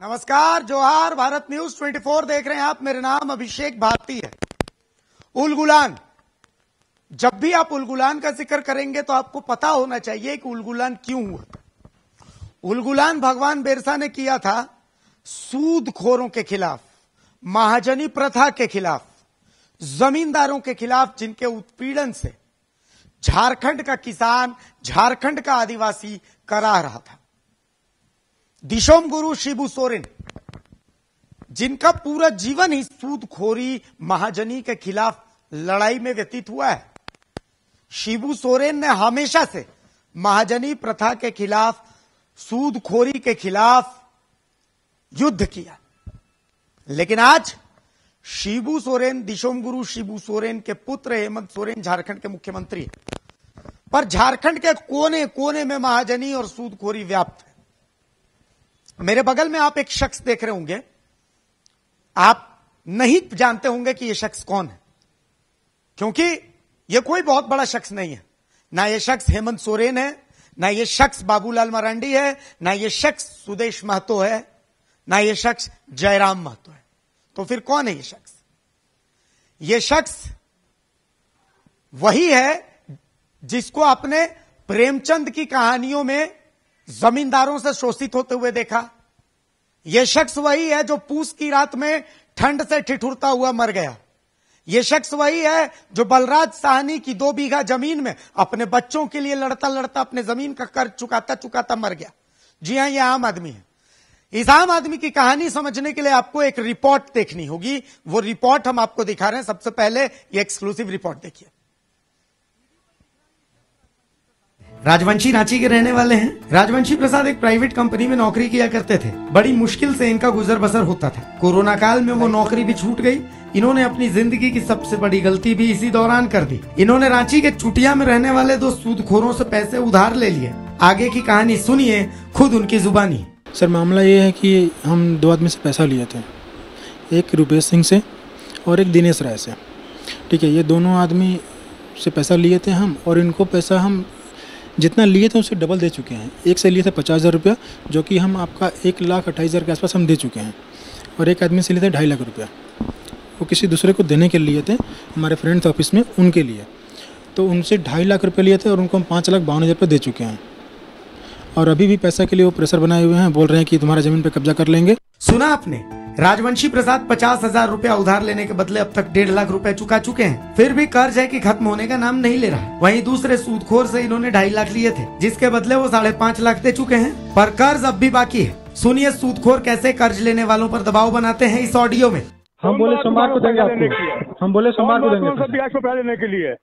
नमस्कार, जोहार। भारत न्यूज 24 देख रहे हैं आप। मेरा नाम अभिषेक भारती है। उलगुलान, जब भी आप उलगुलान का जिक्र करेंगे तो आपको पता होना चाहिए कि उलगुलान क्यों हुआ। उलगुलान भगवान बिरसा ने किया था सूदखोरों के खिलाफ, महाजनी प्रथा के खिलाफ, जमींदारों के खिलाफ, जिनके उत्पीड़न से झारखंड का किसान, झारखंड का आदिवासी करा रहा था। दिशोम गुरु शिबू सोरेन, जिनका पूरा जीवन ही सूदखोरी, महाजनी के खिलाफ लड़ाई में व्यतीत हुआ है। शिबू सोरेन ने हमेशा से महाजनी प्रथा के खिलाफ, सूदखोरी के खिलाफ युद्ध किया। लेकिन आज शिबू सोरेन, दिशोम गुरु शिबू सोरेन के पुत्र हेमंत सोरेन झारखंड के मुख्यमंत्री हैं। पर झारखंड के कोने कोने में महाजनी और सूदखोरी व्याप्त है। मेरे बगल में आप एक शख्स देख रहे होंगे, आप नहीं जानते होंगे कि यह शख्स कौन है, क्योंकि यह कोई बहुत बड़ा शख्स नहीं है। ना यह शख्स हेमंत सोरेन है, ना यह शख्स बाबूलाल मरांडी है, ना यह शख्स सुदेश महतो है, ना यह शख्स जयराम महतो है। तो फिर कौन है यह शख्स? यह शख्स वही है जिसको आपने प्रेमचंद की कहानियों में जमींदारों से शोषित होते हुए देखा। यह शख्स वही है जो पूस की रात में ठंड से ठिठुरता हुआ मर गया। यह शख्स वही है जो बलराज साहनी की 2 बीघा जमीन में अपने बच्चों के लिए लड़ता लड़ता अपने जमीन का कर्ज चुकाता चुकाता मर गया। जी हां, यह आम आदमी है। इस आम आदमी की कहानी समझने के लिए आपको एक रिपोर्ट देखनी होगी। वो रिपोर्ट हम आपको दिखा रहे हैं। सबसे पहले ये एक्सक्लूसिव रिपोर्ट देखिए। राजवंशी रांची के रहने वाले हैं। राजवंशी प्रसाद एक प्राइवेट कंपनी में नौकरी किया करते थे। बड़ी मुश्किल से इनका गुजर बसर होता था। कोरोना काल में वो नौकरी भी छूट गई। इन्होंने अपनी जिंदगी की सबसे बड़ी गलती भी इसी दौरान कर दी। इन्होंने रांची के चुटिया में रहने वाले 2 सूदखोरों से पैसे उधार ले लिए। आगे की कहानी सुनिए खुद उनकी जुबानी। सर, मामला ये है कि हम 2 आदमी से पैसा लिए थे, एक रुपेश सिंह से और एक दिनेश राय से। ठीक है, ये दोनों आदमी से पैसा लिए थे हम, और इनको पैसा हम जितना लिए थे उससे डबल दे चुके हैं। एक से लिए थे 50,000 रुपया, जो कि हम आपका 1,28,000 के आसपास हम दे चुके हैं, और एक आदमी से लिए थे 2.5 लाख रुपया। वो किसी दूसरे को देने के लिए थे, हमारे फ्रेंड्स ऑफिस में, उनके लिए। तो उनसे 2.5 लाख रुपये लिए थे और उनको हम 5,52,000 रुपये दे चुके हैं। और अभी भी पैसा के लिए वो प्रेशर बनाए हुए हैं, बोल रहे हैं कि तुम्हारा जमीन पे कब्जा कर लेंगे। सुना आपने, राजवंशी प्रसाद 50,000 रुपया उधार लेने के बदले अब तक 1.5 लाख रुपए चुका चुके हैं। फिर भी कर्ज है कि खत्म होने का नाम नहीं ले रहा। वहीं दूसरे सूदखोर से इन्होंने 2.5 लाख लिए थे, जिसके बदले वो 5.5 लाख दे चुके हैं, पर कर्ज अब भी बाकी है। सुनिए सूदखोर कैसे कर्ज लेने वालों पर दबाव बनाते हैं इस ऑडियो में। हम बोले सोमवार को देंगे आपको, हम बोले सोमवार को देंगे ब्याज पे पैसा लेने के लिए।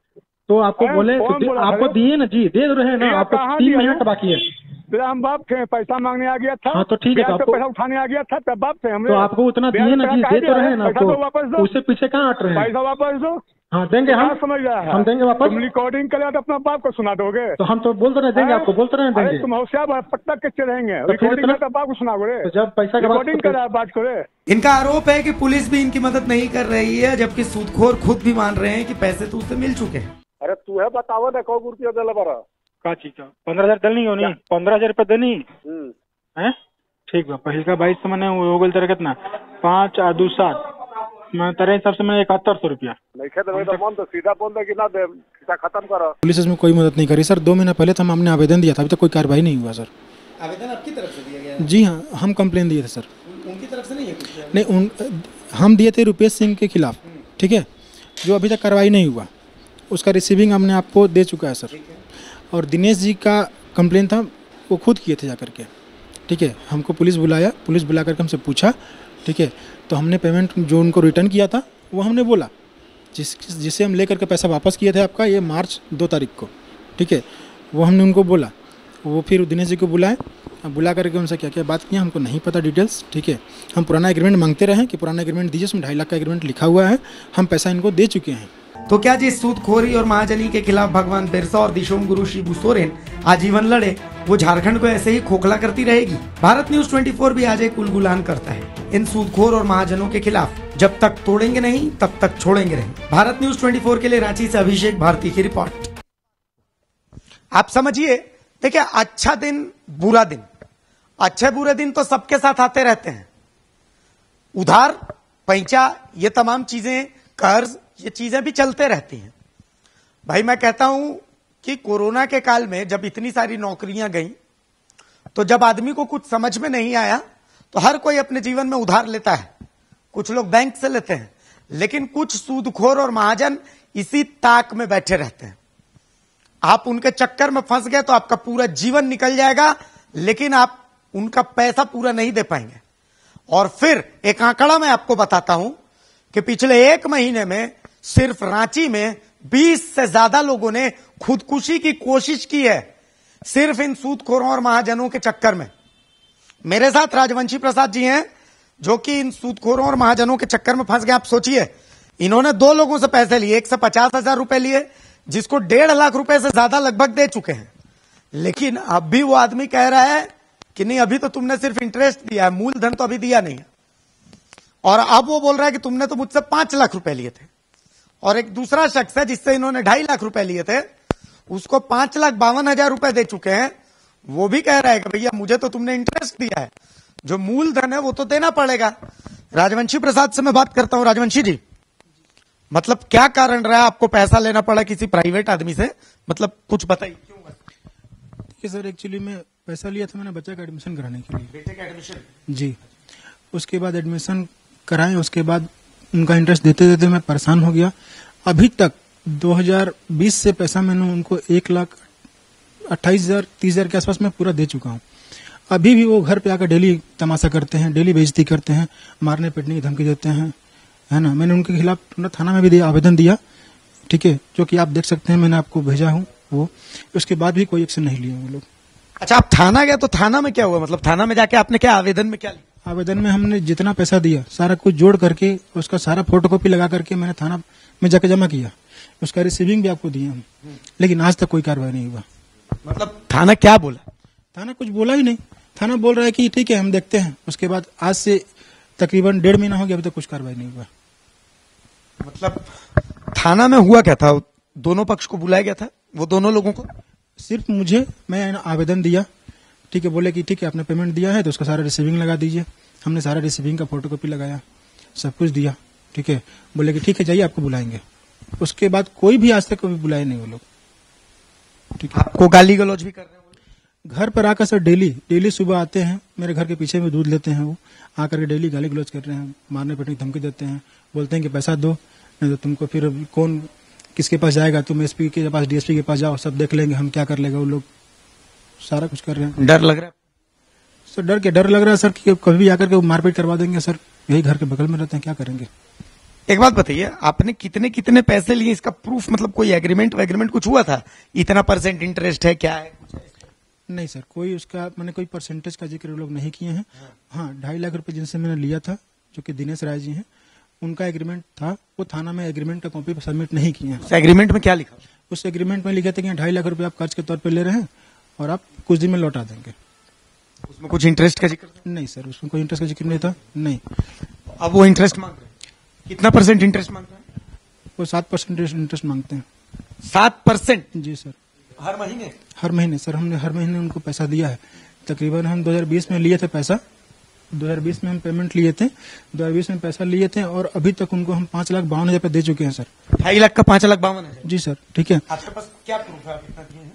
तो आपको बोले आपको दिए ना जी, दे रहे हैं ना, आपको 3 महीना का बाकी है। हम बाप थे, पैसा मांगने आ गया था। हाँ तो ठीक है, तो पैसा उठाने आ गया था, तब बाप थे हमने। तो आपको उतना दिए ना जी, दे तो रहे हैं ना आपको, वापस दो। उससे पीछे कहाँ हट रहे हैं? पैसा वापस दो। हाँ देंगे, हम समझ रहा है, हम देंगे वापस। तुम रिकॉर्डिंग करे तो अपना बाप को सुना दोगे। तो हम तो बोलते रहे देंगे आपको, बोलते रहे देंगे। तुम होशियार पट्टा के रहेंगे, रिकॉर्डिंग करता बाप को सुनाओगे। तो जब पैसा का रिकॉर्डिंग करा बात करे। इनका आरोप है कि पुलिस भी इनकी मदद नहीं कर रही है, जबकि सूदखोर खुद भी मान रहे हैं कि पैसे तो उससे मिल चुके हैं। अरे तू है बताओ ना, कौ रुपया दिला बरा का चीज का 15,000 दलनी होनी, 15,000 रुपये देनी है। ठीक बा, पहिल का 22 मैंने हो गल तेरा कितना 5 और 2 7 मैं तेरे हिसाब से मैं 7100 रुपया नहीं खेद तो मन तो सीधा बोल दे कि ना दे, सीधा खत्म करो। पुलिस इसमें कोई मदद नहीं करी सर। 2 महीना पहले तो हमने आवेदन दिया था, अभी तक कोई कार्रवाई नहीं हुआ सर। आवेदन आपकी तरफ से दिया गया? जी हाँ, हम कंप्लेन दिए थे सर। उनकी तरफ से नहीं है कुछ? नहीं, हम दिए थे रुपेश सिंह के खिलाफ, ठीक है, जो अभी तक कार्रवाई नहीं हुआ। उसका रिसीविंग हमने आपको दे चुका है सर। और दिनेश जी का कंप्लेन था, वो खुद किए थे जाकर के, ठीक है। हमको पुलिस बुलाया, पुलिस बुला करके हमसे पूछा, ठीक है, तो हमने पेमेंट जो उनको रिटर्न किया था वो हमने बोला, जिससे हम लेकर के पैसा वापस किए थे आपका, ये मार्च 2 तारीख को, ठीक है, वो हमने उनको बोला। वो फिर दिनेश जी को बुलाए, बुला करके उनसे क्या क्या बात किया हमको नहीं पता डिटेल्स, ठीक है। हम पुराना एग्रीमेंट मांगते रहे कि पुराना एग्रीमेंट दीजिए, उसमें 2.5 लाख का एग्रीमेंट लिखा हुआ है, हम पैसा इनको दे चुके हैं। तो क्या जिस सूदखोरी और महाजनी के खिलाफ भगवान बिरसा और दिशोम गुरु शिबू सोरेन आजीवन लड़े, वो झारखंड को ऐसे ही खोखला करती रहेगी? भारत न्यूज 24 भी आज एक उलगुलान करता है इन सूदखोर और महाजनों के खिलाफ। जब तक तोड़ेंगे नहीं तब तक छोड़ेंगे नहीं। भारत न्यूज 24 के लिए रांची से अभिषेक भारती की रिपोर्ट। आप समझिए, देखिए, अच्छा दिन बुरा दिन, अच्छे बुरे दिन तो सबके साथ आते रहते हैं, उधार पैंचा ये तमाम चीजें, कर्ज, ये चीजें भी चलते रहती हैं। भाई मैं कहता हूं कि कोरोना के काल में जब इतनी सारी नौकरियां गई, तो जब आदमी को कुछ समझ में नहीं आया तो हर कोई अपने जीवन में उधार लेता है। कुछ लोग बैंक से लेते हैं, लेकिन कुछ सूदखोर और महाजन इसी ताक में बैठे रहते हैं। आप उनके चक्कर में फंस गए तो आपका पूरा जीवन निकल जाएगा, लेकिन आप उनका पैसा पूरा नहीं दे पाएंगे। और फिर एक आंकड़ा मैं आपको बताता हूं कि पिछले 1 महीने में सिर्फ रांची में 20 से ज्यादा लोगों ने खुदकुशी की कोशिश की है, सिर्फ इन सूदखोरों और महाजनों के चक्कर में। मेरे साथ राजवंशी प्रसाद जी हैं, जो कि इन सूदखोरों और महाजनों के चक्कर में फंस गए। आप सोचिए, इन्होंने 2 लोगों से पैसे लिए, एक से 50,000 रुपए लिए, जिसको 1.5 लाख रुपए से ज्यादा लगभग दे चुके हैं। लेकिन अब भी वो आदमी कह रहा है कि नहीं, अभी तो तुमने सिर्फ इंटरेस्ट दिया है, मूलधन तो अभी दिया नहीं है। और अब वो बोल रहा है कि तुमने तो मुझसे 5 लाख रुपए लिए थे। और एक दूसरा शख्स है जिससे इन्होंने 2.5 लाख रुपए लिए थे, उसको 5,52,000 रुपए दे चुके हैं। वो भी कह रहा है कि भैया मुझे तो तुमने इंटरेस्ट दिया है, जो मूलधन है वो तो देना पड़ेगा। राजवंशी प्रसाद से मैं बात करता हूं। राजवंशी जी, मतलब क्या कारण रहा आपको पैसा लेना पड़ा किसी प्राइवेट आदमी से, मतलब कुछ बताइए क्यों? देखिए सर, एक्चुअली मैं पैसा लिया था मैंने बच्चे का एडमिशन कराने के लिए। बेटे का एडमिशन? जी। उसके बाद एडमिशन कराएं, उसके बाद उनका इंटरेस्ट देते देते मैं परेशान हो गया। अभी तक 2020 से पैसा मैंने उनको 1,28,000 30,000 के आसपास मैं पूरा दे चुका हूँ। अभी भी वो घर पे आकर डेली तमाशा करते हैं, डेली बेइज्जती करते हैं, मारने पीटने की धमकी देते हैं, है ना। मैंने उनके खिलाफ थाना में भी आवेदन दिया, ठीक है, जो कि आप देख सकते हैं, मैंने आपको भेजा हूँ वो। उसके बाद भी कोई एक्शन नहीं लिए वो लोग। अच्छा, आप थाना गए तो थाना में क्या हुआ? मतलब थाना में जाके आपने क्या आवेदन में क्या लिया? आवेदन में हमने जितना पैसा दिया सारा कुछ जोड़ करके उसका सारा फोटोकॉपी लगा करके मैंने थाना में जाके जमा किया। उसका रिसीविंग भी आपको दिया हम, लेकिन आज तक कोई कार्रवाई नहीं हुआ। मतलब थाना क्या बोला? थाना कुछ बोला ही नहीं। थाना बोल रहा है कि ठीक है हम देखते हैं। उसके बाद आज से तकरीबन 1.5 महीना हो गया, अभी तक कुछ कार्रवाई नहीं हुआ। मतलब थाना में हुआ क्या था? दोनों पक्ष को बुलाया गया था, वो दोनों लोगों को? सिर्फ मुझे, मैं आवेदन दिया, ठीक है, बोले कि ठीक है आपने पेमेंट दिया है तो उसका सारा रिसीविंग लगा दीजिए। हमने सारा रिसीविंग का फोटोकॉपी लगाया, सब कुछ दिया, ठीक है। बोले कि ठीक है जाइए आपको बुलाएंगे। उसके बाद कोई भी आज तक कभी बुलाए नहीं वो लोग, ठीक है। आपको गाली गलौज भी कर रहे हैं? घर पर आकर सर डेली सुबह आते हैं, मेरे घर के पीछे में दूध लेते हैं, वो आकर के डेली गाली गलौज कर रहे हैं, मारने पीटने की धमकी देते हैं, बोलते हैं कि पैसा दो नहीं तो तुमको फिर कौन किसके पास जाएगा, तुम एसपी के पास डीएसपी के पास जाओ, सब देख लेंगे हम क्या कर लेगा। वो लोग सारा कुछ कर रहे हैं। डर लग रहा है सर? डर लग रहा है सर कि कभी भी आकर के वो मारपीट करवा देंगे सर। यही घर के बगल में रहते हैं, क्या करेंगे। एक बात बताइए, आपने कितने कितने पैसे लिए, इसका प्रूफ, मतलब कोई एग्रीमेंट कुछ हुआ था? इतना % इंटरेस्ट है, क्या है कुछ? नहीं सर, कोई उसका मैंने कोई परसेंटेज का जिक्र लोग नहीं किए हैं। हाँ, 2.5 लाख रुपए जिनसे मैंने लिया था, जो कि दिनेश राय जी हैं, उनका एग्रीमेंट था। वो थाना में एग्रीमेंट का कॉपी सबमिट नहीं किए हैं। उस एग्रीमेंट में क्या लिखा? उस एग्रीमेंट में लिखे थे कि 2.5 लाख रुपए आप कर्ज के तौर पर ले रहे हैं और आप कुछ दिन में लौटा देंगे। उसमें कुछ इंटरेस्ट का जिक्र? नहीं सर, उसमें कोई इंटरेस्ट का जिक्र नहीं था। नहीं। अब वो इंटरेस्ट मांग रहे हैं, कितना % इंटरेस्ट मांगता है? वो 7% इंटरेस्ट मांगते हैं। 7%? जी सर। हर महीने? हर महीने सर, हमने हर महीने उनको पैसा दिया है। तकरीबन हम 2020 में लिए थे पैसा, 2020 में हम पेमेंट लिए थे, 2020 में पैसा लिए थे और अभी तक उनको हम 5,52,000 रुपये दे चुके हैं सर। 2.5 लाख का 5,52,000? जी सर, ठीक है। आपके पास क्या प्रूफ है, आप इतना दिए हैं?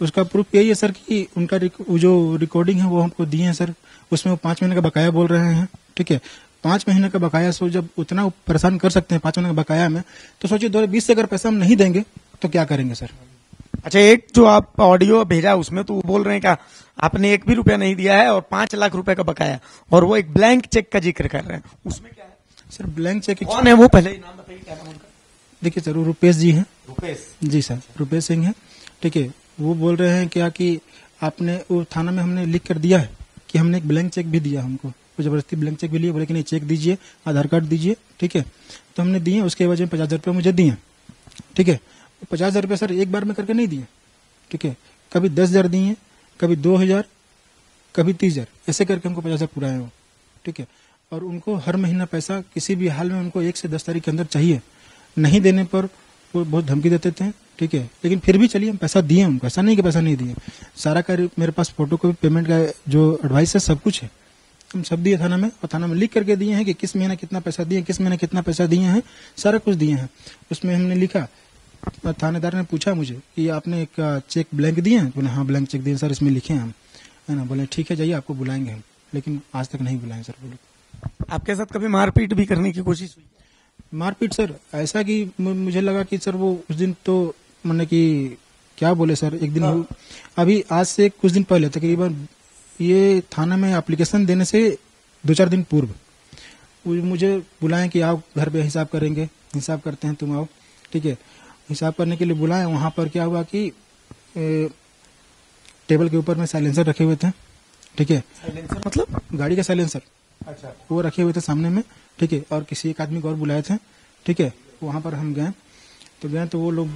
उसका प्रूफ यही है सर कि उनका जो रिकॉर्डिंग है वो हमको दिए हैं सर। उसमें वो 5 महीने का बकाया बोल रहे हैं, ठीक है। 5 महीने का बकाया, सो जब उतना परेशान कर सकते हैं 5 महीने का बकाया में, तो सोचिए 2020 से अगर पैसा हम नहीं देंगे तो क्या करेंगे सर। अच्छा, एक जो आप ऑडियो भेजा उसमें तो वो बोल रहे हैं कि आपने 1 भी रुपया नहीं दिया है और 5 लाख रुपए का बकाया, और वो एक ब्लैंक चेक का जिक्र कर रहे हैं। उसमें क्या है सर? ब्लैंक चेक कौन है वो, पहले नाम बताइए, क्या नाम उनका? देखिए सर, वो रुपेश जी हैं। रुपेश जी सर, रुपेश सिंह है, ठीक है। वो बोल रहे हैं क्या कि आपने वो थाना में हमने लिख कर दिया है कि हमने एक ब्लैंक चेक भी दिया हमको, वो जबरदस्ती ब्लैंक चेक भी लिए, बोले कि नहीं चेक दीजिए, आधार कार्ड दीजिए, ठीक है। तो हमने दिए, उसके वजह में 50,000 रुपये मुझे दिए, ठीक है। 50,000 रुपये सर एक बार में करके नहीं दिए, ठीक है। कभी 10,000 दिए, कभी 2,000, कभी 30,000, ऐसे करके हमको 50,000 पूरा है वो, ठीक है। और उनको हर महीना पैसा किसी भी हाल में उनको 1 से 10 तारीख के अंदर चाहिए। नहीं देने पर वो बहुत धमकी देते थे, ठीक है, लेकिन फिर भी चलिए हम पैसा दिए उनको, ऐसा नहीं कि पैसा नहीं दिए। सारा का मेरे पास फोटो कॉपी पेमेंट का जो एडवाइस है सब कुछ है, हम सब दिए थाना में, और थाना में लिख करके दिए हैं कि किस महीने कितना पैसा दिए, किस महीने कितना पैसा दिए हैं, सारा कुछ दिए हैं। उसमें हमने लिखा, थानेदार ने पूछा मुझे कि आपने एक चेक ब्लैंक दिए हैं? बोले हाँ ब्लैंक चेक दिए सर, इसमें लिखे हैं हम, है ना। बोले ठीक है जाइए, आपको बुलाएंगे हम, लेकिन आज तक नहीं बुलाएं सर। बोले आपके साथ कभी मारपीट भी करने की कोशिश हुई? मारपीट सर ऐसा कि मुझे लगा कि सर वो उस दिन तो मैंने कि क्या बोले सर, एक दिन अभी आज से कुछ दिन पहले तकरीबन ये थाना में एप्लीकेशन देने से 2-4 दिन पूर्व मुझे बुलाएं कि आओ घर पे हिसाब करेंगे, हिसाब करते हैं, तुम आओ, ठीक है। हिसाब करने के लिए बुलाएं। वहां पर क्या हुआ कि टेबल के ऊपर में साइलेंसर रखे हुए थे, ठीक है। साइलेंसर मतलब? गाड़ी का साइलेंसर, अच्छा। वो रखे हुए थे सामने में, ठीक है। और किसी एक आदमी को और बुलाए थे, ठीक है। वहां पर हम गए तो वो लोग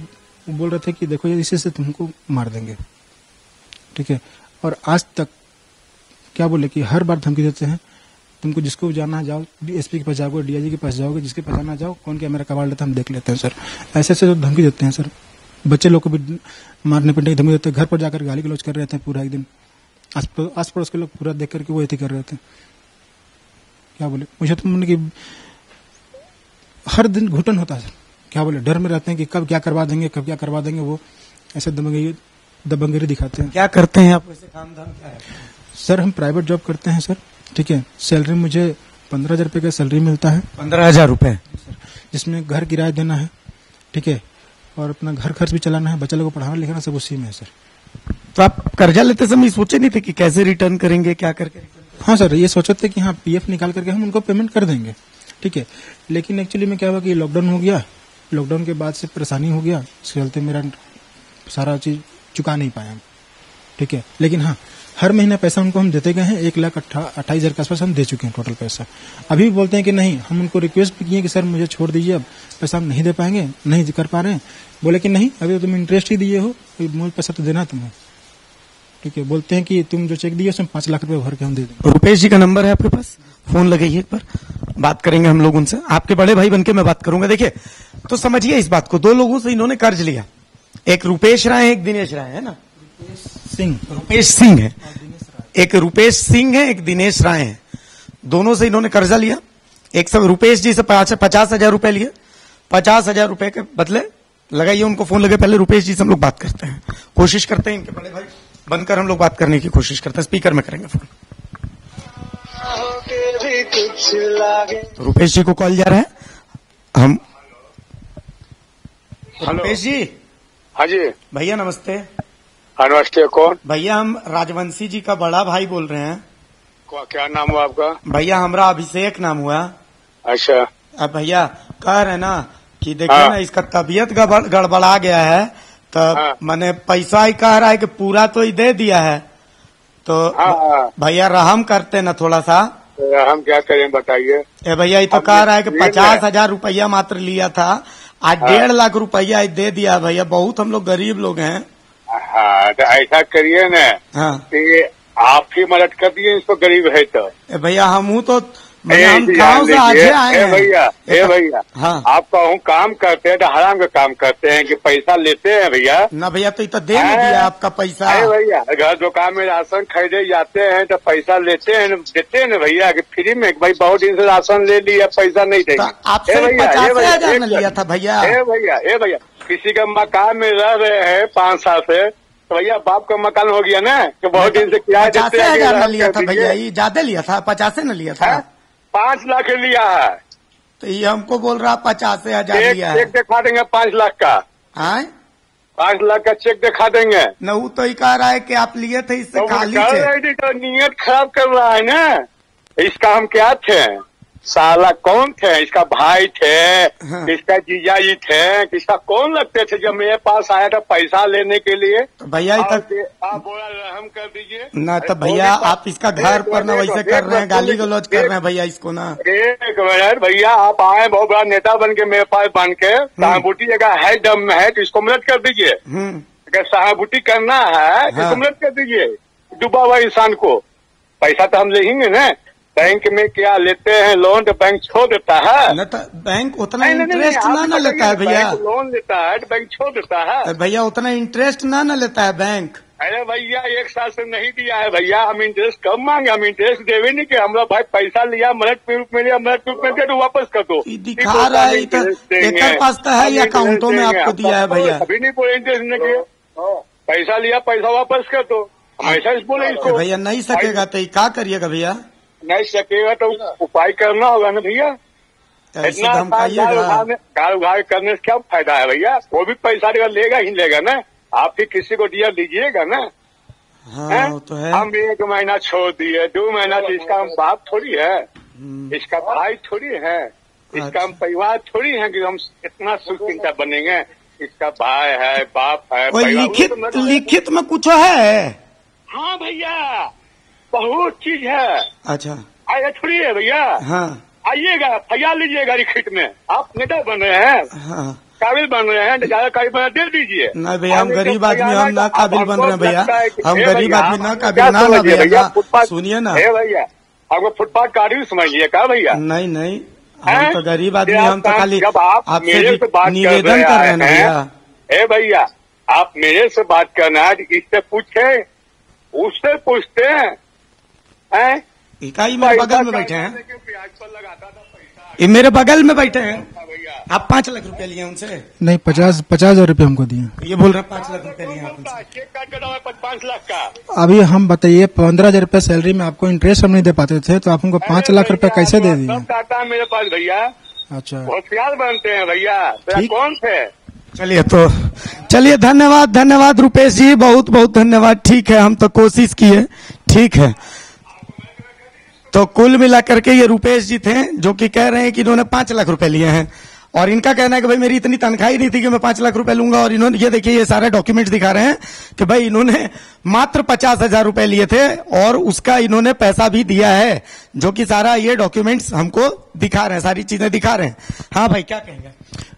बोल रहे थे कि देखो ये इसी से तुमको मार देंगे, ठीक है। और आज तक क्या बोले कि हर बार धमकी देते हैं, तुमको जिसको जाना जाओ, एसपी के पास जाओगे, डीआईजी के पास जाओगे, जिसके पास जाना जाओ, कौन क्या मेरा कबाड़ लेता है हम देख लेते हैं सर। ऐसे ऐसे तो धमकी देते हैं सर। बच्चे लोग को भी मारने पीटने की धमकी देते हैं, घर पर जाकर गाली गलौज कर रहे थे पूरा एक दिन, आस पड़ोस के लोग पूरा देख करके वो ऐसे कर रहे थे। क्या बोले, मुझे तो मैंने कि हर दिन घुटन होता है सर। क्या बोले, डर में रहते हैं कि कब क्या करवा देंगे, कब क्या करवा देंगे। वो ऐसे दबंगगिरी दिखाते हैं। क्या करते हैं आप वैसे, काम धाम क्या है? सर हम प्राइवेट जॉब करते हैं सर, ठीक है। सैलरी मुझे 15,000 रुपये का सैलरी मिलता है। 15,000 रुपए? जिसमें घर किराया देना है, ठीक है, और अपना घर खर्च भी चलाना है, बच्चा लोगों को पढ़ाना लिखाना सब उसी में है सर। तो आप कर्जा लेते समय सोचे नहीं थे कि कैसे रिटर्न करेंगे, क्या करके? हाँ सर, ये सोचे थे कि हाँ पीएफ निकाल करके हम उनको पेमेंट कर देंगे, ठीक है। लेकिन एक्चुअली में क्या हुआ कि लॉकडाउन हो गया, लॉकडाउन के बाद से परेशानी हो गया, इसके चलते मेरा सारा चीज चुका नहीं पाया हम, ठीक है। लेकिन हाँ हर महीना पैसा उनको हम देते गए हैं, 1,28,000 के आसपास हम दे चुके हैं टोटल पैसा। अभी भी बोलते हैं कि नहीं, हम उनको रिक्वेस्ट भी किए कि सर मुझे छोड़ दीजिए, अब पैसा हम नहीं दे पाएंगे, नहीं कर पा रहे हैं। बोले कि नहीं, अभी तो तुम इंटरेस्ट ही दिए हो, मूल पैसा तो देना तुम्हें, ठीक है। बोलते हैं कि तुम जो चेक दिए उसमें 5 लाख रुपए भर के हम दे देंगे। रुपेश जी का नंबर है आपके पास, फोन लगाइए एक बार, बात करेंगे हम लोग उनसे। आपके बड़े भाई बनके मैं बात करूंगा। देखिए तो समझिए इस बात को, 2 लोगों से इन्होंने कर्ज लिया, एक रुपेश राय है, एक दिनेश राय है ना, रुपेश सिंह है, एक रुपेश सिंह है, एक दिनेश राय है। दोनों से इन्होंने कर्जा लिया। एक सब रुपेश जी से 50,000 रुपए लिए, 50,000 रुपए के बदले लगाइए उनको फोन लगे। पहले रुपेश जी से हम लोग बात करते हैं, कोशिश करते हैं इनके बड़े भाई बनकर हम लोग बात करने की कोशिश करते हैं। स्पीकर में करेंगे फोन। रुपेश जी को कॉल जा रहा है हम। रुपेश जी। हाँ जी भैया नमस्ते। नमस्ते, कौन भैया? हम राजवंशी जी का बड़ा भाई बोल रहे हैं। क्या नाम हुआ आपका? भैया हमरा अभिषेक नाम हुआ। अच्छा। अब भैया कह रहे ना कि देखिए ना इसका तबीयत गड़बड़ा गया है, तो मैंने पैसा ही कह रहा है कि पूरा तो ही दे दिया है, तो भैया रहम करते ना थोड़ा सा। हम क्या करें बताइए? भैया ये तो कह रहा है कि 50,000 रुपया मात्र लिया था, आज 1.5 लाख रुपया दे दिया। भैया बहुत हम लोग गरीब लोग हैं। हाँ तो ऐसा करिए ना, हाँ कि आपकी मदद कर दिए इसको, गरीब है तो। भैया हम तो हम गाँव से आज आए हैं। भैया हाँ आप कहूँ काम करते हैं तो हराम का काम करते हैं कि पैसा लेते हैं भैया ना। भैया तो दे नहीं दिया आपका पैसा। भैया घर दुकान में राशन खरीदे जाते हैं तो पैसा लेते हैं, देते हैं ना भैया कि फ्री में। भाई बहुत दिन से राशन ले लिया, पैसा नहीं देंगे। आपसे 50,000 में लिया था भैया। भैया किसी का मकान में रह रहे हैं 5 साल से, तो भैया बाप का मकान हो गया ना, कि बहुत दिन से किराया देते हैं। 50,000 में लिया था भैया, ये ज्यादा लिया था, 50 में लिया था। 5 लाख लिया है, तो ये हमको बोल रहा 50,000 लिया है। चेक दिखा देंगे 5 लाख का। 5 लाख का चेक दिखा देंगे। न वो तो ही कह रहा है कि आप लिए थे, इससे खाली थे। तो नियत खराब कर रहा है ना। इसका हम क्या थे? साला कौन थे? इसका भाई थे, हाँ। इसका जीजा जी थे, किसका कौन लगते थे जब मेरे पास आया था पैसा लेने के लिए? तो भैया आप बोला रहम कर दीजिए ना। तो भैया आप इसका घर पर ना वैसे कर रहे हैं, गाली गलौज कर रहे हैं भैया इसको ना। एक मिनट भैया, आप आए बहुत बड़ा नेता बन के मेरे पास बन के, सहानुभूति जगह है, दम में है तो इसको मदद कर दीजिए। अगर सहानुभूति करना है तो इसको मदद कर दीजिए, डूबा हुआ इंसान को। पैसा तो हम लेंगे ना, बैंक में क्या लेते हैं लोन तो बैंक छोड़ देता है न तो बैंक उतना इंटरेस्ट ना लेता है भैया। लोन लेता है तो बैंक छोड़ देता है भैया, उतना इंटरेस्ट ना लेता है बैंक। अरे भैया 1 साल से नहीं दिया है भैया, हम इंटरेस्ट कम मांगे, हम इंटरेस्ट देवे नहीं कि हमरा भाई पैसा लिया मिनट के रूप में लिया, मिनट के रूप में दे तो वापस कर दो। दिखा रहा है एक पास तो है, अकाउंटों में आपको दिया है भैया। अभी नहीं बोले इंटरेस्ट नहीं किया, पैसा लिया पैसा वापस कर दो, हम ऐसा बोले इसको। भैया नहीं सकेगा तो क्या करिएगा भैया? नहीं सकेगा तो उपाय करना होगा ना भैया। इतना गाड़ उघाड़ करने से क्या फायदा है भैया? वो भी पैसा लेगा ही लेगा ना, आप ही किसी को दिया दीजिएगा ना। हाँ, वो तो है। हम 1 महीना छोड़ दिए, 2 महीना, तो इसका हम बाप थोड़ी है, इसका भाई थोड़ी है, इसका हम परिवार थोड़ी है कि हम इतना सुचिंता बनेंगे। इसका भाई है, बाप है, लिखित में कुछ है। हाँ भैया, बहुत चीज है। अच्छा, आइए थोड़ी है भैया। हाँ, आइएगा, फैया लीजिएगा लिखित में। आप नेता बन रहे हैं, हाँ, काबिल बन रहे हैं, ज्यादा काबिल बना दे दीजिए। नहीं भैया, हम गरीब आदमी, हम ना काबिल बन रहे हैं भैया, हम गरीब आदमी ना काबिल ना भैया। सुनिए ना भैया, आपको फुटपाथ कार्य समझिए क्या भैया? नहीं नहीं, हम तो गरीब आदमी, हम तो खाली आपसे निवेदन कर रहे हैं भैया। भैया, आप मेरे से बात करना है, इससे पूछे, उससे पूछते हैं। इकाई मेरे बगल में बैठे हैं, ये मेरे बगल में बैठे हैं। आप 5 लाख रुपए लिए उनसे? नहीं, 50,000 रुपये हमको दिए। ये बोल रहे 5 लाख रुपए लिए आप उनसे। चेक काट के 5 लाख का। अभी हम बताइए, 15,000 रुपये सैलरी में आपको इंटरेस्ट हम नहीं दे पाते थे, तो आप हमको 5 लाख रुपए कैसे दे दिए? सब डाटा है मेरे पास भैया। अच्छा, होशियार बनते हैं भैया, कौन थे? चलिए धन्यवाद रुपेश जी, बहुत बहुत धन्यवाद। ठीक है, हम तो कोशिश किए, ठीक है। तो कुल मिलाकर के ये रुपेश जी थे जो कि कह रहे हैं कि इन्होंने 5 लाख रुपए लिए हैं, और इनका कहना है कि भाई मेरी इतनी तनख्वाह ही नहीं थी कि मैं 5 लाख रुपए लूंगा। और इन्होंने ये देखिए, ये सारे डॉक्यूमेंट्स दिखा रहे हैं कि भाई इन्होंने मात्र 50,000 रुपए लिए थे और उसका इन्होंने पैसा भी दिया है, जो कि सारा ये डॉक्यूमेंट्स हमको दिखा रहे हैं, सारी चीजें दिखा रहे हैं। हाँ भाई, क्या कहेंगे?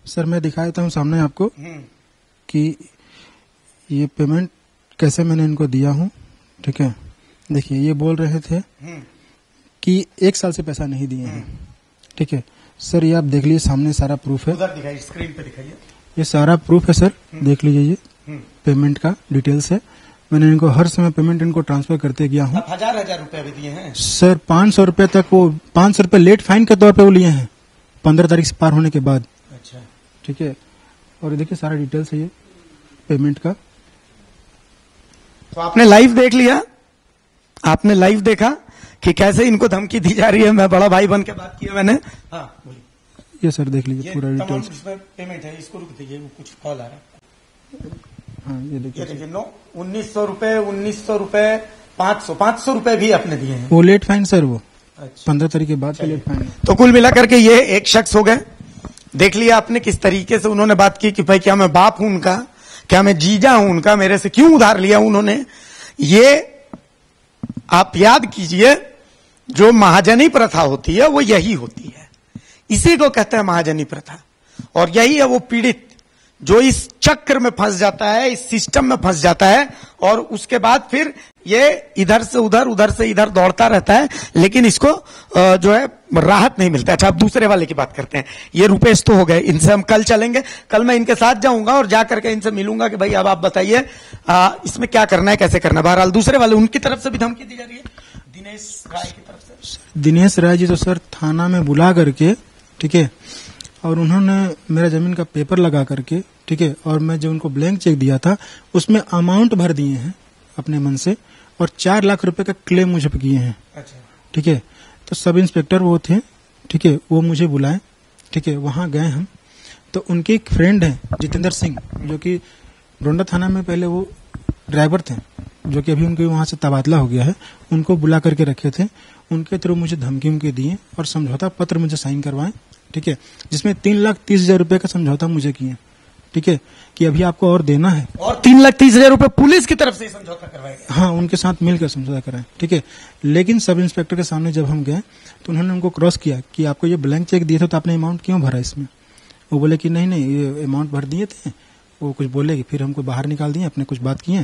सर मैं दिखा देता हूँ सामने आपको कि ये पेमेंट कैसे मैंने इनको दिया हूँ। ठीक है, देखिए ये बोल रहे थे कि 1 साल से पैसा नहीं दिए हैं। ठीक है सर, ये आप देख लीजिए, सामने सारा प्रूफ है, उधर दिखाइए, स्क्रीन पे दिखाइए, ये सारा प्रूफ है सर, देख लीजिए, ये पेमेंट का डिटेल्स है। मैंने इनको हर समय पेमेंट इनको ट्रांसफर करते गया हूँ। हजार रुपए भी दिए हैं सर, 500 रुपए तक, वो 500 रुपए लेट फाइन के तौर पे वो लिए हैं 15 तारीख से पार होने के बाद। अच्छा, ठीक है, और देखिए सारा डिटेल्स है ये पेमेंट का। तो आपने लाइव देख लिया, आपने लाइव देखा कि कैसे इनको धमकी दी जा रही है। मैं बड़ा भाई बन के बात की है मैंने। हाँ बोलिए। ये सर देख लीजिए पूरा डिटेल्स। पेमेंट है, इसको रुक दीजिए, वो कुछ कॉल आ रहा है। हाँ ये देखिए, 1900 रुपए 500 रुपए भी आपने दिए हैं। वो लेट फाइन सर, वो 15 तारीख के बाद का लेट फाइन। तो कुल मिलाकर के ये एक शख्स हो गए। देख लिया आपने किस तरीके से उन्होंने बात की कि भाई क्या मैं बाप हूं उनका, क्या मैं जीजा हूं उनका, मेरे से क्यों उधार लिया उन्होंने। ये आप याद कीजिए, जो महाजनी प्रथा होती है वो यही होती है, इसी को कहते हैं महाजनी प्रथा। और यही है वो पीड़ित जो इस चक्र में फंस जाता है, इस सिस्टम में फंस जाता है, और उसके बाद फिर ये इधर से उधर, उधर से इधर दौड़ता रहता है, लेकिन इसको जो है राहत नहीं मिलता। अच्छा, अब दूसरे वाले की बात करते हैं। ये रुपेश तो हो गए, इनसे हम कल चलेंगे, कल मैं इनके साथ जाऊंगा और जाकर के इनसे मिलूंगा कि भाई अब आप बताइए इसमें क्या करना है, कैसे करना है। बहरहाल दूसरे वाले, उनकी तरफ से भी धमकी दी जा रही है, दिनेश राय की तरफ से। दिनेश राय जी तो सर थाना में बुला करके, ठीक है, और उन्होंने मेरा जमीन का पेपर लगा करके, ठीक है, और मैं जो उनको ब्लैंक चेक दिया था उसमें अमाउंट भर दिए हैं अपने मन से, और 4 लाख रुपए का क्लेम मुझे पे किए हैं। अच्छा, ठीक है, तो सब इंस्पेक्टर वो थे, ठीक है, वो मुझे बुलाए, ठीक है, वहां गए हम। तो उनके एक फ्रेंड है जितेंद्र सिंह, जो कि डोंडा थाना में पहले वो ड्राइवर थे, जो कि अभी उनके वहां से तबादला हो गया है, उनको बुला करके रखे थे। उनके थ्रू मुझे धमकी दिए और समझौता पत्र मुझे साइन करवाए, ठीक है, जिसमें 3,30,000 रुपए का समझौता मुझे किए, ठीक है, कि अभी आपको और देना है। और 3,30,000 रुपए पुलिस की तरफ से समझौता करवाएगा? हाँ, उनके साथ मिलकर समझौता कराए, ठीक है। लेकिन सब इंस्पेक्टर के सामने जब हम गए तो उन्होंने हमको क्रॉस किया कि आपको ये ब्लैंक चेक दिया था तो आपने अमाउंट क्यों भरा इसमें। वो बोले कि नहीं ये अमाउंट भर दिए थे। वो कुछ बोले कि फिर हमको बाहर निकाल दिए, अपने कुछ बात किए।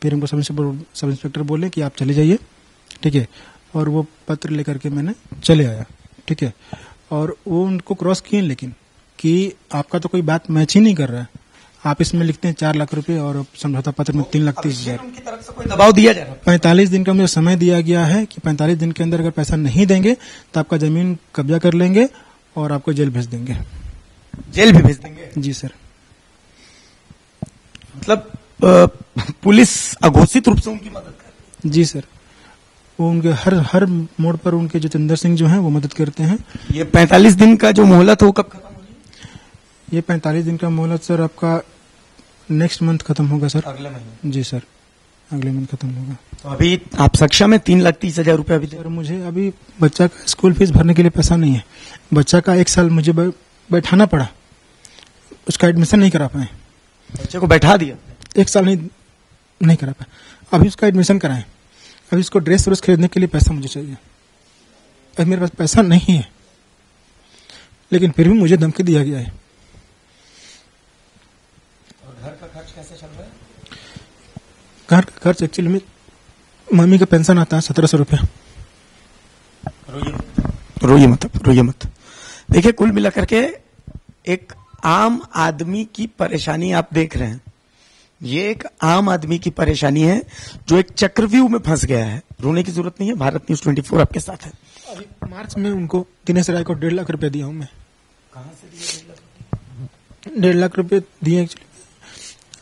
फिर हमको सब इंस्पेक्टर बोले कि आप चले जाइए, ठीक है, और वो पत्र लेकर के मैंने चले आया, ठीक है। और वो उनको क्रॉस किए, लेकिन कि आपका तो कोई बात मैच ही नहीं कर रहा है, आप इसमें लिखते हैं 4 लाख रुपए और समझौता पत्र में 3,30,000। उनकी तरफ से कोई दबाव दिया जा रहा है? 45 दिन का मुझे समय दिया गया है कि 45 दिन के अंदर अगर पैसा नहीं देंगे तो आपका जमीन कब्जा कर लेंगे और आपको जेल भेज देंगे। जेल भी भेज देंगे? जी सर। मतलब पुलिस अघोषित रूप से उनकी मदद कर रही है? जी सर, वो उनके हर मोड़ पर उनके जितेंद्र सिंह जो हैं वो मदद करते हैं। ये 45 दिन का जो मोहलत है वो कब खत्म हो रही है? ये 45 दिन का मोहलत सर आपका नेक्स्ट मंथ खत्म होगा सर। अगले महीने? जी सर, अगले मंथ खत्म होगा। तो अभी आप सक्षम है 3,30,000 रुपए अभी? सर मुझे अभी बच्चा का स्कूल फीस भरने के लिए पैसा नहीं है। बच्चा का 1 साल मुझे बैठाना पड़ा, उसका एडमिशन नहीं करा पाए। बच्चे को बैठा दिया? 1 साल नहीं करा पाए। अभी उसका एडमिशन कराएं, अभी उसको ड्रेस व्रेस खरीदने के लिए पैसा मुझे चाहिए। अभी मेरे पास पैसा नहीं है, लेकिन फिर भी मुझे धमकी दिया गया है। और घर का खर्च कैसे चल रहा है? घर का खर्च एक्चुअली में मम्मी का पेंशन आता है 1700 रुपया। रोइए मत। देखिए, कुल मिलाकर के एक आम आदमी की परेशानी आप देख रहे हैं। ये एक आम आदमी की परेशानी है जो एक चक्रव्यूह में फंस गया है। रोने की जरूरत नहीं है, भारत न्यूज 24 आपके साथ है। अभी मार्च में उनको दिनेश राय को 1.5 लाख रुपए दिया हूं मैं। कहां से दिए? 1.5 लाख रुपए दिए एक्चुअली।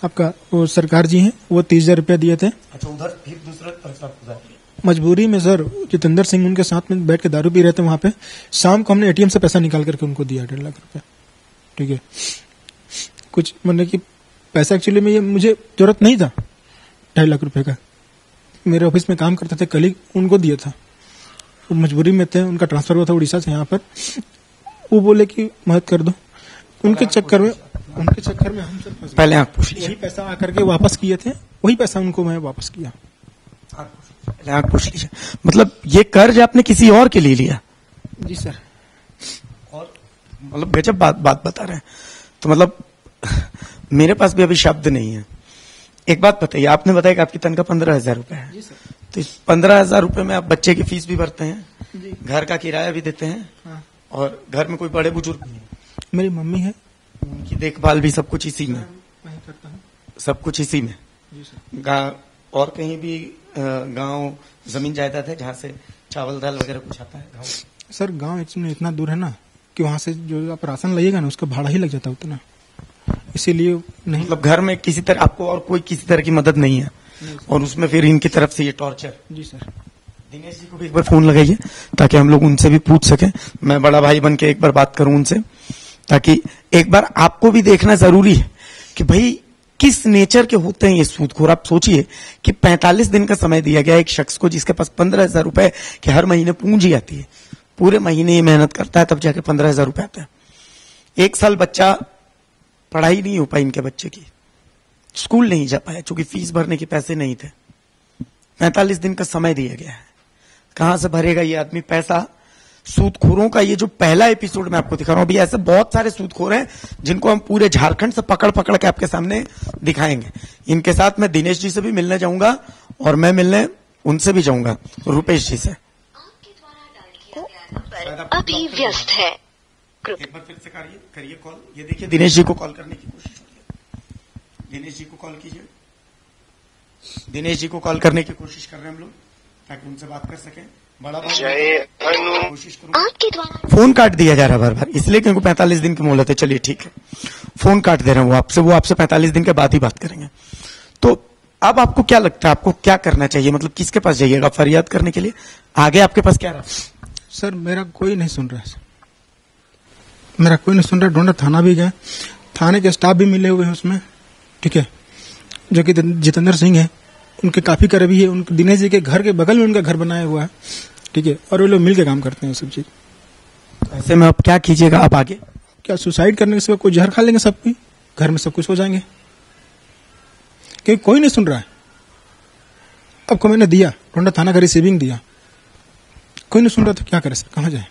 आपका वो सरकार जी हैं, वो 30,000 रुपया दिए थे। अच्छा, उधर फिर दूसरा तरफ मजबूरी में सर, जितेंद्र सिंह उनके साथ में बैठ के दारू पी रहे थे वहां पे। शाम को हमने एटीएम से पैसा निकाल करके उनको दिया 1.5 लाख रुपया, ठीक है। कुछ मतलब कि पैसा एक्चुअली में ये मुझे जरूरत नहीं था 2.5 लाख रुपए का। मेरे ऑफिस में काम करते थे कलीग, उनको दिया था। वो मजबूरी में थे, उनका ट्रांसफर हुआ था उड़ीसा से यहाँ पर। वो बोले कि मदद कर दो। उनके चक्कर में हम सब फंस गए। पहले आप पूछ लीजिए। वही पैसा आकर के वापस किए थे, वही पैसा उनको मैं वापस किया। पहले आप पूछ लीजिए। मतलब ये कर्ज आपने किसी और के लिए लिया? जी सर। और मतलब गजब बात बता रहे हैं। तो मतलब मेरे पास भी अभी शब्द नहीं है। एक बात बताइए, आपने बताया कि आपकी तनख्वाह 15,000 रुपए है। जी सर। तो इस 15,000 रुपए में आप बच्चे की फीस भी भरते हैं, जी। घर का किराया भी देते हैं, हाँ। और घर में कोई बड़े बुजुर्ग नहीं है? मेरी मम्मी है, उनकी देखभाल भी सब कुछ इसी में? मैं ही करता हूँ। सब कुछ इसी में? जी सर। और कहीं भी गांव जमीन जायदाद है जहाँ से चावल दाल वगैरह कुछ आता है? गाँव सर गांव एक्चुअली इतना दूर है ना कि वहां से जो आप राशन लाइएगा ना उसका भाड़ा ही लग जाता है उतना, इसीलिए नहीं। मतलब घर में किसी तरह आपको और कोई किसी तरह की मदद नहीं है? और उसमें फिर इनकी तरफ से ये टॉर्चर? जी सर। दिनेश जी को भी एक बार फोन लगाइए ताकि हम लोग उनसे भी पूछ सकें। मैं बड़ा भाई बन के एक बार बात करूं उनसे, ताकि एक बार आपको भी देखना जरूरी है कि भाई किस नेचर के होते हैं ये सूदखोर। आप सोचिए कि 45 दिन का समय दिया गया एक शख्स को जिसके पास 15,000 रुपए की हर महीने पूंजी आती है। पूरे महीने ये मेहनत करता है तब जाके 15,000 रुपए आता है। 1 साल बच्चा पढ़ाई नहीं हो पाई इनके बच्चे की, स्कूल नहीं जा पाया क्योंकि फीस भरने के पैसे नहीं थे। 45 दिन का समय दिया गया है, कहां से भरेगा ये आदमी पैसा? सूदखोरों का ये जो पहला एपिसोड मैं आपको दिखा रहा हूं, अभी ऐसे बहुत सारे सूदखोर हैं जिनको हम पूरे झारखंड से पकड़ पकड़ के आपके सामने दिखाएंगे। इनके साथ मैं दिनेश जी से भी मिलने जाऊंगा और मैं मिलने उनसे भी जाऊंगा रुपेश जी से। अभी व्यस्त है, एक बार फिर से करिए कॉल। ये देखिए दिनेश जी को कॉल करने की कोशिश करिए। दिनेश जी को कॉल कीजिए। दिनेश जी को कॉल करने की कोशिश कर रहे हैं हम लोग ताकि उनसे बात कर सकें। बड़ा कोशिश करूँ। फोन काट दिया जा रहा है बार बार, इसलिए क्योंकि 45 दिन की मोहलत है। चलिए ठीक है, फोन काट दे रहे हैं वो आपसे 45 दिन के बाद ही बात करेंगे। तो अब आपको क्या लगता है, आपको क्या करना चाहिए? मतलब किसके पास जाइएगा फरियाद करने के लिए? आगे आपके पास क्या रहा? सर मेरा कोई नहीं सुन रहा है, मेरा कोई नहीं सुन रहा। डोंडा थाना भी गया, थाने के स्टाफ भी मिले हुए हैं उसमें, ठीक है, जो कि जितेंद्र सिंह है, उनके काफी करीबी है। उनके दिनेश जी के घर के बगल में उनका घर बनाया हुआ है, ठीक है, और वो लोग मिलकर काम करते हैं सब चीज। ऐसे में आप क्या कीजिएगा? आप आगे क्या सुसाइड करने के सिवा कोई जहर खा लेंगे? सब कोई घर में सब कुछ हो जाएंगे, क्योंकि कोई नहीं सुन रहा है। आपको मैंने दिया, डोंडा थाना का रिसीविंग दिया, कोई नहीं सुन रहा तो क्या करे सर, कहाँ जाए?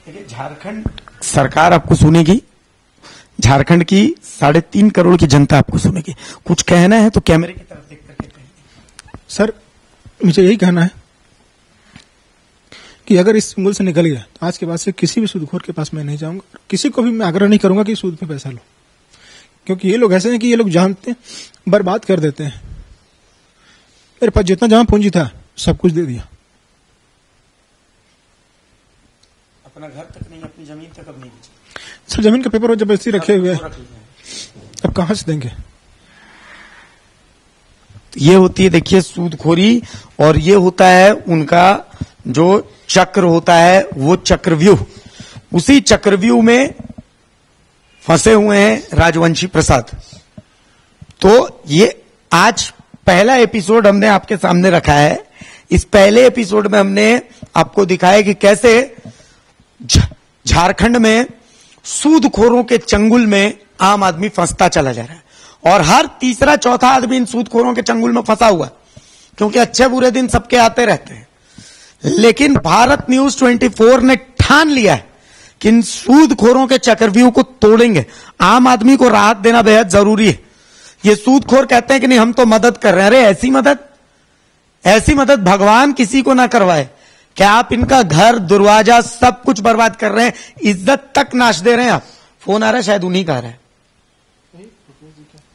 देखिए, झारखंड सरकार आपको सुनेगी, झारखंड की 3.5 करोड़ की जनता आपको सुनेगी। कुछ कहना है तो कैमरे की तरफ देख करके कहिए। सर मुझे यही कहना है कि अगर इस मुल्क से निकल गया तो आज के बाद से किसी भी सूदखोर के पास मैं नहीं जाऊंगा। किसी को भी मैं आग्रह नहीं करूंगा कि सूद पे पैसा लो, क्योंकि ये लोग ऐसे हैं कि ये लोग जानते हैं, बर्बाद कर देते हैं। मेरे पास जितना जमा पूंजी था सब कुछ दे दिया। अपना घर तक नहीं, अपनी जमीन तक अब नहीं बेची। सर जमीन का पेपर जबरदस्ती रखे हुए हैं, अब कहां से देंगे? ये होती है देखिए सूदखोरी, और ये होता है उनका जो चक्र होता है वो चक्रव्यूह। उसी चक्रव्यूह में फंसे हुए हैं राजवंशी प्रसाद। तो ये आज पहला एपिसोड हमने आपके सामने रखा है। इस पहले एपिसोड में हमने आपको दिखाया कि कैसे झारखंड में सूदखोरों के चंगुल में आम आदमी फंसता चला जा रहा है, और हर तीसरा चौथा आदमी इन सूदखोरों के चंगुल में फंसा हुआ, क्योंकि अच्छे बुरे दिन सबके आते रहते हैं। लेकिन भारत न्यूज 24 ने ठान लिया है कि इन सूदखोरों के चक्रव्यूह को तोड़ेंगे। आम आदमी को राहत देना बेहद जरूरी है। ये सूदखोर कहते हैं कि नहीं हम तो मदद कर रहे हैं। अरे ऐसी मदद भगवान किसी को ना करवाए। क्या आप इनका घर दरवाजा सब कुछ बर्बाद कर रहे हैं, इज्जत तक नाश दे रहे हैं आप। फोन आ रहा है, शायद उन्हीं का आ रहा है।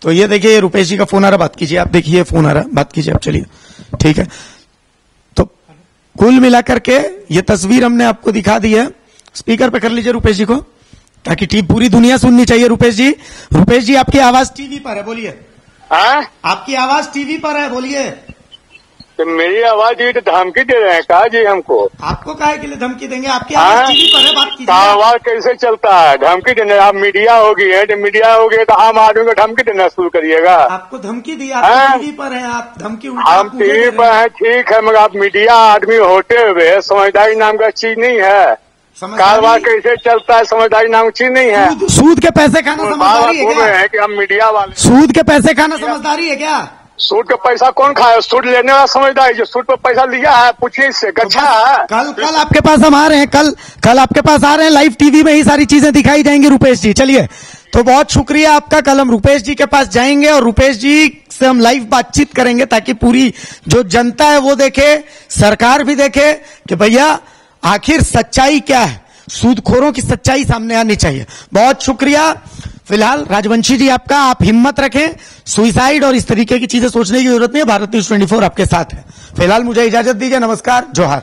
तो ये देखिए रुपेश जी का फोन आ रहा है, बात कीजिए आप। देखिए फोन आ रहा है, बात कीजिए आप। चलिए ठीक है। तो कुल मिलाकर के ये तस्वीर हमने आपको दिखा दी है। स्पीकर पे कर लीजिए रुपेश जी को, ताकि पूरी दुनिया सुननी चाहिए। रुपेश जी आपकी आवाज टीवी पर है, बोलिए। आपकी आवाज टीवी पर है, बोलिए। तो मेरी आवाज ये तो धमकी दे रहे हैं कहा जी हमको? आपको काहे के लिए धमकी देंगे? आपकी आवाज टीवी पर है, बात कीजिए। कारोबार कैसे चलता है? धमकी देने आप मीडिया होगी है, तो मीडिया होगी तो आम आदमी को धमकी देना शुरू करिएगा। आपको धमकी दी, आप टीवी पर है, आप धमकी हम टीवी पर है, ठीक है, मगर आप मीडिया आदमी होते हुए समझदारी नाम का चीज नहीं है। कारोबार कैसे चलता है समझदारी नाम की चीज नहीं है। सूद के पैसे खाना समझदारी है क्या? है कि हम मीडिया वाले सूद के पैसे खाना समझदारी है क्या? सूद का पैसा कौन खाया? सूद लेने वाला समझदारी, जो सूद पर पैसा लिया है पूछिए इससे। गच्छा है। कल आपके पास हम आ रहे हैं, कल आपके पास आ रहे हैं, लाइव टीवी में ही सारी चीजें दिखाई जाएंगी रुपेश जी। चलिए, तो बहुत शुक्रिया आपका। कल हम रुपेश जी के पास जाएंगे और रुपेश जी से हम लाइव बातचीत करेंगे, ताकि पूरी जो जनता है वो देखे, सरकार भी देखे कि भैया आखिर सच्चाई क्या है। सूदखोरों की सच्चाई सामने आनी चाहिए। बहुत शुक्रिया। फिलहाल राजवंशी जी आपका, आप हिम्मत रखें। सुइसाइड और इस तरीके की चीजें सोचने की जरूरत नहीं है। भारत न्यूज 24 आपके साथ है। फिलहाल मुझे इजाजत दीजिए। नमस्कार, जोहार।